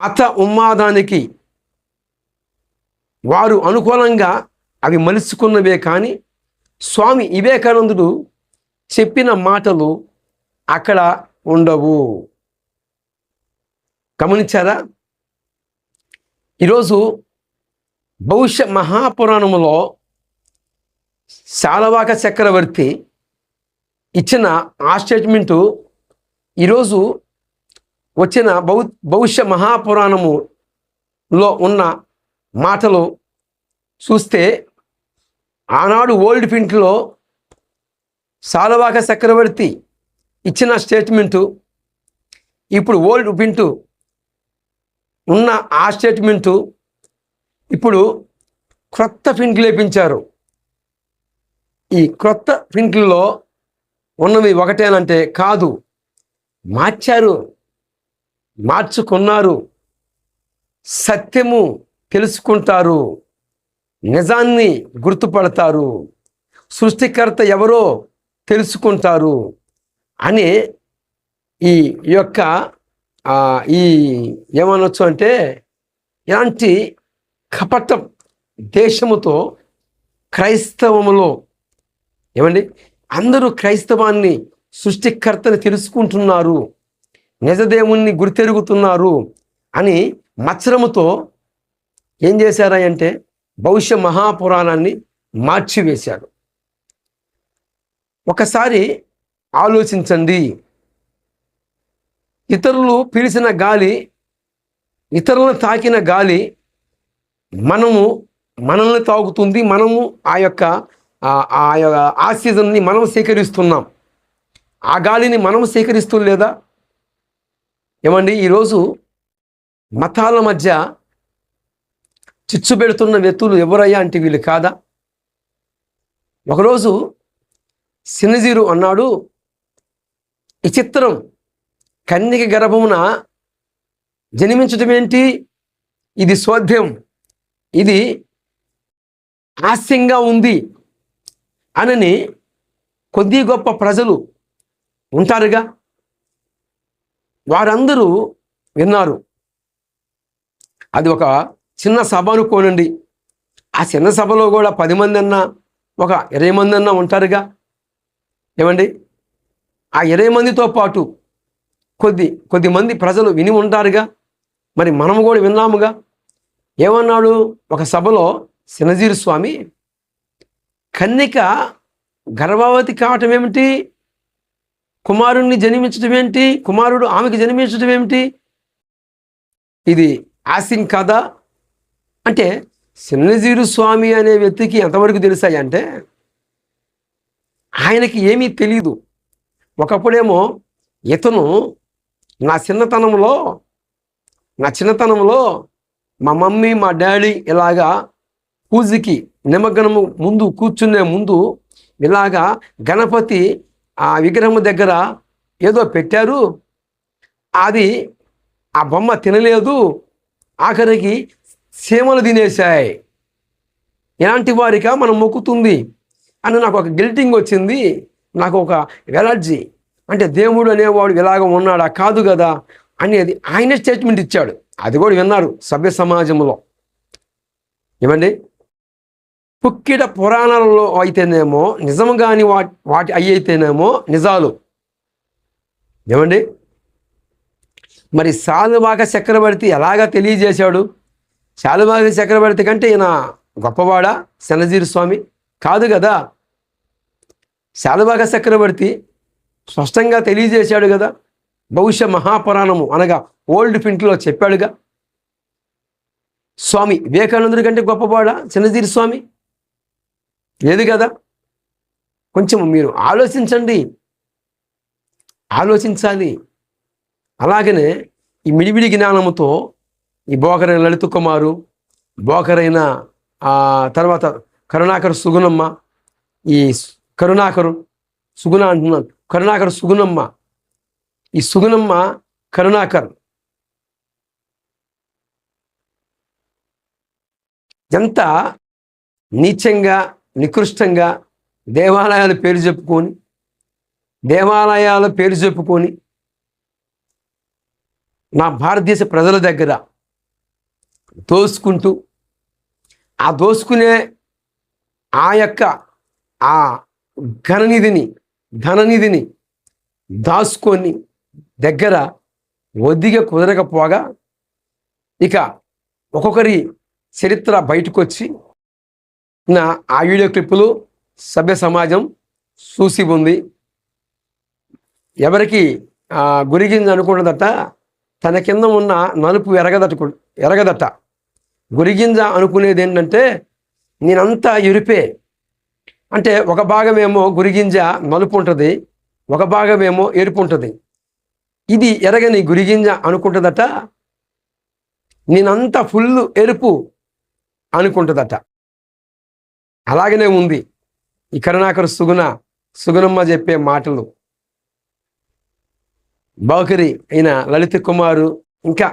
మత ఉన్మాదానికి వారు అనుకూలంగా అవి మలుచుకున్నవే కానీ స్వామి వివేకానందుడు చెప్పిన మాటలు అక్కడ ఉండవు. గమనించారా? ఈరోజు భవిష్య మహాపురాణములో శాలవాక చక్రవర్తి ఇచ్చిన ఆ స్టేట్మెంటు ఈరోజు వచ్చిన భవిష్య మహాపురాణములో ఉన్న మాటలు చూస్తే ఆనాడు ఓల్డ్ ప్రింట్లో శాలవాక చక్రవర్తి ఇచ్చిన స్టేట్మెంటు ఇప్పుడు ఓల్డ్ ప్రింటు ఉన్న ఆ స్టేట్మెంటు ఇప్పుడు క్రొత్త ప్రింట్లు వేయించారు. ఈ క్రొత్త ప్రింట్లలో ఉన్నవి ఒకటేనంటే కాదు, మార్చారు, మార్చుకున్నారు. సత్యము తెలుసుకుంటారు, నిజాన్ని గుర్తుపడతారు, సృష్టికర్త ఎవరో తెలుసుకుంటారు అని ఈ యొక్క ఈ ఏమనొచ్చు అంటే ఇలాంటి కపట దేశముతో క్రైస్తవములో ఏమండి అందరూ క్రైస్తవాన్ని సృష్టికర్తని తెలుసుకుంటున్నారు, నిజదేవుణ్ణి గుర్తెరుగుతున్నారు అని మత్సరముతో ఏం చేశారంటే భవిష్య మహాపురాణాన్ని మార్చివేశాడు. ఒకసారి ఆలోచించండి. ఇతరులు పీల్చిన గాలి, ఇతరులను తాకిన గాలి మనల్ని తాగుతుంది. మనము ఆ యొక్క ఆక్సిజన్ని మనం సేకరిస్తున్నాం. ఆ గాలిని మనం సేకరిస్తూ లేదా? ఏమండి ఈరోజు మతాల మధ్య చిచ్చు పెడుతున్న వ్యక్తులు ఎవరయ్యా అంటే వీళ్ళు కాదా? ఒకరోజు సినజీరు అన్నాడు, ఈ చిత్రం కన్యక గర్భమున జన్మించటం ఏంటి? ఇది స్వాధ్యం, ఇది హాస్యంగా ఉంది అనని కొద్ది గొప్ప ప్రజలు ఉంటారుగా, వారందరూ విన్నారు. అది ఒక చిన్న సభ అనుకోనండి. ఆ చిన్న సభలో కూడా 10 మంది అన్నా ఒక 20 మంది అన్నా ఉంటారుగా. ఏమండి ఆ 20 మందితో పాటు కొద్ది మంది ప్రజలు విని ఉంటారుగా. మరి మనము కూడా విన్నాముగా. ఏమన్నాడు ఒక సభలో సినజీరు స్వామి? కన్యక గర్భవతి కావటం ఏమిటి? కుమారుణ్ణి జన్మించడం ఏంటి? కుమారుడు ఆమెకి జన్మించడం ఏమిటి? ఇది హాస్యం కదా అంటే సినజీరు స్వామి అనే వ్యక్తికి ఎంతవరకు తెలుసాయి అంటే ఆయనకి ఏమీ తెలియదు. ఒకప్పుడేమో ఇతను నా చిన్నతనంలో మా మమ్మీ మా డాడీ ఇలాగా పూజకి నిమగ్నము ముందు కూర్చునే ముందు ఇలాగా గణపతి ఆ విగ్రహం దగ్గర ఏదో పెట్టారు, అది ఆ బొమ్మ తినలేదు, ఆఖరికి సీమలు తినేశాయి. ఇలాంటి వారిగా మనం మొక్కుతుంది అని నాకు ఒక గిల్టింగ్ వచ్చింది, నాకు ఒక ఎలర్జీ. అంటే దేవుడు అనేవాడు ఇలాగ ఉన్నాడా? కాదు కదా అనేది ఆయన స్టేట్మెంట్ ఇచ్చాడు. అది కూడా విన్నారు సభ్య సమాజంలో. ఏమండి పుక్కిట పురాణాలలో అయితేనేమో నిజం కాని వాటి అయితేనేమో నిజాలు. ఏమండి మరి శాలువాక చక్రవర్తి ఎలాగా తెలియజేశాడు? శాలువాక చక్రవర్తి కంటే ఈయన గొప్పవాడా సినజీరు స్వామి? కాదు కదా. శాలువాక చక్రవర్తి స్పష్టంగా తెలియజేశాడు కదా. భవిష్య మహాపురాణము అనగా ఓల్డ్ ప్రింట్లో చెప్పాడుగా. స్వామి వివేకానందుడి కంటే గొప్పవాడా సినజీరు స్వామి? లేదు కదా. కొంచెం మీరు ఆలోచించాలి. అలాగనే ఈ మిడిమిడి జ్ఞానముతో ఈ బోకరైన లలిత కుమారు, బోకరైన తర్వాత కరుణాకర్ సుగుణమ్మ, ఈ కరుణాకరు సుగుణమ్మ, ఈ సుగుణమ్మ కరుణాకర్ ఎంత నీచంగా నికృష్టంగా దేవాలయాల పేరు చెప్పుకొని నా భారతదేశ ప్రజల దగ్గర దోసుకుంటూ ఆ దోసుకునే ఆ యొక్క ఆ ధననిధిని దాచుకొని దగ్గర ఒద్దిగా కుదరకపోగా ఇక ఒక్కొక్కరి చరిత్ర బయటకు వచ్చి ఆ వీడియో క్లిప్పులు సభ్య సమాజం చూసి ఉంది. ఎవరికి గురిగింజ అనుకున్నదట తన కింద ఉన్న నలుపు ఎరగదట. గురిగింజ అనుకునేది ఏంటంటే నేనంతా ఎరుపే, అంటే ఒక భాగమేమో గురిగింజ నలుపు ఉంటుంది, ఒక భాగమేమో ఎరుపు ఉంటుంది. ఇది ఎరగని గురిగింజ అనుకుంటుందట నేనంతా ఫుల్ ఎరుపు అనుకుంటుందట. అలాగనే ఉంది ఈ కరుణాకర్ సుగుణమ్మ చెప్పే మాటలు. బాకరి అయిన లలిత కుమారు ఇంకా